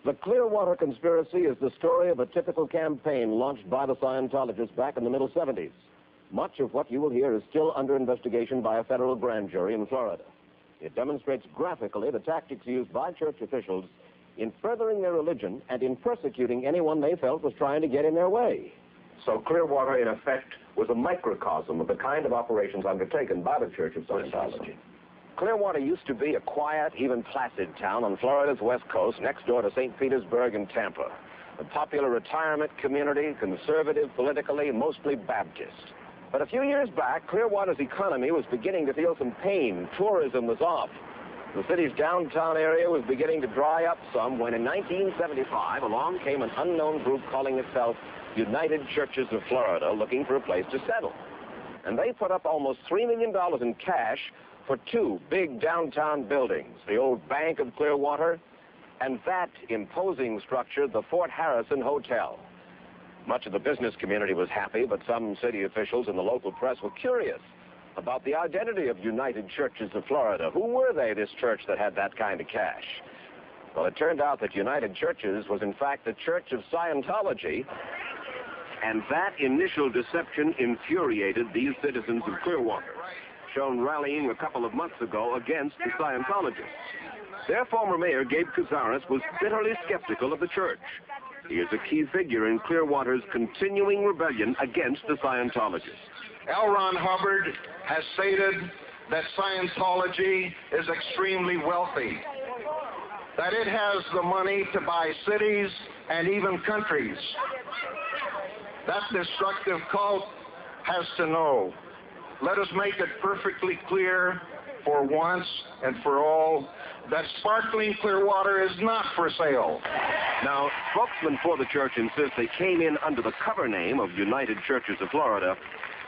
The Clearwater Conspiracy is the story of a typical campaign launched by the Scientologists back in the middle 70s. Much of what you will hear is still under investigation by a federal grand jury in Florida. It demonstrates graphically the tactics used by church officials in furthering their religion and in persecuting anyone they felt was trying to get in their way. So Clearwater, in effect, was a microcosm of the kind of operations undertaken by the Church of Scientology. Clearwater used to be a quiet, even placid town on Florida's west coast, next door to St. Petersburg and Tampa. A popular retirement community, conservative politically, mostly Baptist. But a few years back, Clearwater's economy was beginning to feel some pain. Tourism was off. The city's downtown area was beginning to dry up some when in 1975, along came an unknown group calling itself United Churches of Florida, looking for a place to settle. And they put up almost $3 million in cash for two big downtown buildings, the old Bank of Clearwater and that imposing structure, the Fort Harrison Hotel. Much of the business community was happy, but some city officials and the local press were curious about the identity of United Churches of Florida. Who were they, this church that had that kind of cash? Well, it turned out that United Churches was in fact the Church of Scientology, and that initial deception infuriated these citizens of Clearwater, shown rallying a couple of months ago against the Scientologists. Their former mayor, Gabe Cazares, was bitterly skeptical of the church. He is a key figure in Clearwater's continuing rebellion against the Scientologists. L. Ron Hubbard has stated that Scientology is extremely wealthy, that it has the money to buy cities and even countries. That destructive cult has to know. Let us make it perfectly clear for once and for all that sparkling Clearwater is not for sale. Now, spokesmen for the church insist they came in under the cover name of United Churches of Florida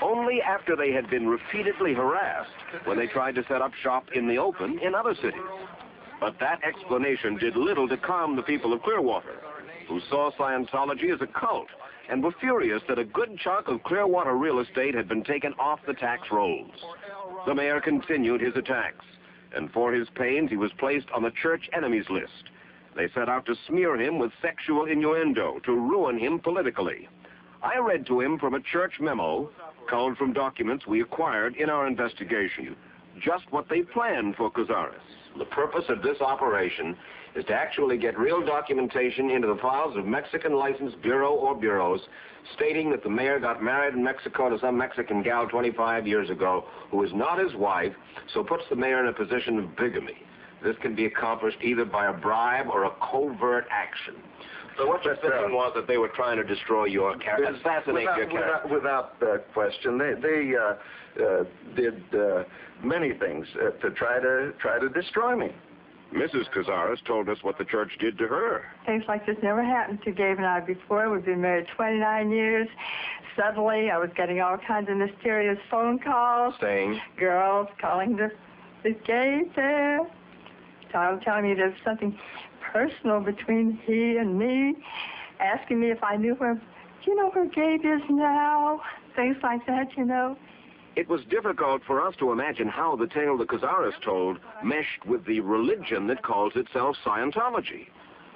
only after they had been repeatedly harassed when they tried to set up shop in the open in other cities. But that explanation did little to calm the people of Clearwater, who saw Scientology as a cult and were furious that a good chunk of Clearwater real estate had been taken off the tax rolls. The mayor continued his attacks, and for his pains, he was placed on the church enemies list. They set out to smear him with sexual innuendo, to ruin him politically. I read to him from a church memo, culled from documents we acquired in our investigation, just what they planned for Cazares. The purpose of this operation is to actually get real documentation into the files of Mexican License Bureau or bureaus stating that the mayor got married in Mexico to some Mexican gal 25 years ago who is not his wife, so puts the mayor in a position of bigamy. This can be accomplished either by a bribe or a covert action. So what you're thinking was that they were trying to destroy your character, assassinate your character. Without question, they did many things to try to destroy me. Mrs. Cazares told us what the church did to her. Things like this never happened to Gabe and I before. We've been married 29 years. Suddenly, I was getting all kinds of mysterious phone calls. Saying? Girls calling this Gabe there. Telling me there's something personal between he and me. Asking me if I knew where, do you know where Gabe is now? Things like that, you know. It was difficult for us to imagine how the tale the Cazares told meshed with the religion that calls itself Scientology.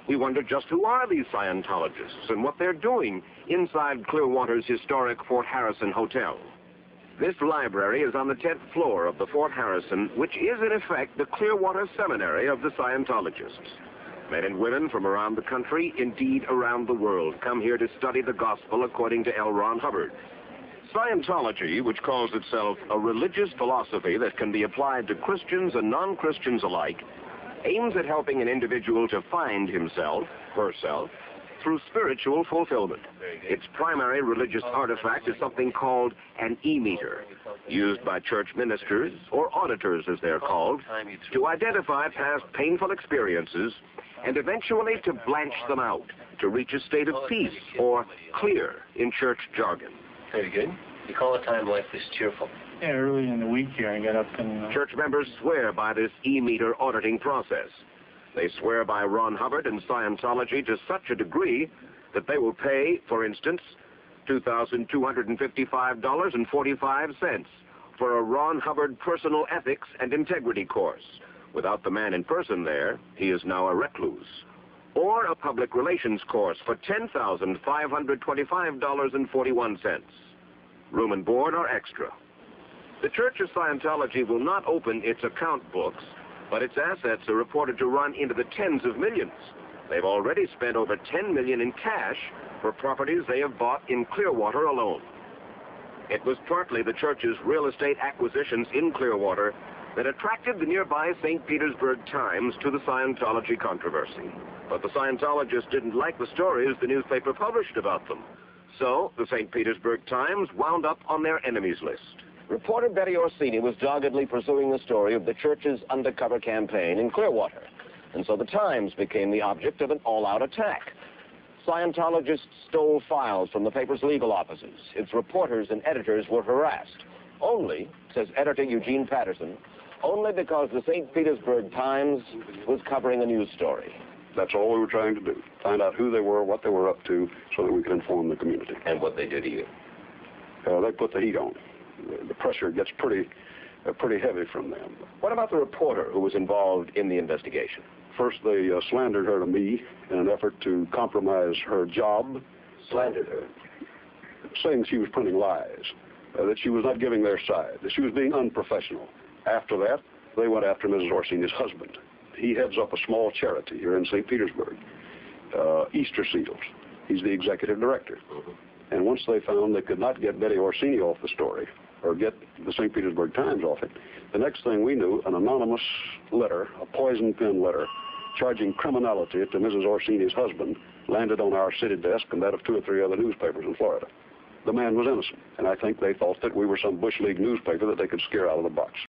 We wondered just who are these Scientologists and what they're doing inside Clearwater's historic Fort Harrison Hotel. This library is on the 10th floor of the Fort Harrison, which is in effect the Clearwater Seminary of the Scientologists. Men and women from around the country, indeed around the world, come here to study the gospel according to L. Ron Hubbard. Scientology, which calls itself a religious philosophy that can be applied to Christians and non-Christians alike, aims at helping an individual to find himself, herself, through spiritual fulfillment. Its primary religious artifact is something called an e-meter, used by church ministers, or auditors as they're called, to identify past painful experiences and eventually to blanch them out, to reach a state of peace, or clear in church jargon. Very good. You call a time like this cheerful? Yeah, early in the week here, I got up and... Church members swear by this e-meter auditing process. They swear by Ron Hubbard and Scientology to such a degree that they will pay, for instance, $2,255.45 for a Ron Hubbard personal ethics and integrity course. Without the man in person there, he is now a recluse. or a public relations course for $10,525.41. Room and board are extra. The Church of Scientology will not open its account books, but its assets are reported to run into the tens of millions. They've already spent over $10 million in cash for properties they have bought in Clearwater alone. It was partly the church's real estate acquisitions in Clearwater that attracted the nearby St. Petersburg Times to the Scientology controversy. But the Scientologists didn't like the stories the newspaper published about them. So the St. Petersburg Times wound up on their enemies list. Reporter Betty Orsini was doggedly pursuing the story of the church's undercover campaign in Clearwater. And so the Times became the object of an all-out attack. Scientologists stole files from the paper's legal offices. Its reporters and editors were harassed. Only, says editor Eugene Patterson, only because the St. Petersburg Times was covering a news story. That's all we were trying to do. Find out who they were, what they were up to, so that we could inform the community. And what they did to you? They put the heat on. The pressure gets pretty heavy from them. What about the reporter who was involved in the investigation? First, they slandered her to me in an effort to compromise her job. Slandered her? Saying she was printing lies, that she was not giving their side, that she was being unprofessional. After that, they went after Mrs. Orsini's husband. He heads up a small charity here in St. Petersburg, Easter Seals. He's the executive director. And once they found they could not get Betty Orsini off the story, or get the St. Petersburg Times off it, the next thing we knew, an anonymous letter, a poison pen letter, charging criminality to Mrs. Orsini's husband, landed on our city desk and that of 2 or 3 other newspapers in Florida. The man was innocent, and I think they thought that we were some Bush League newspaper that they could scare out of the box.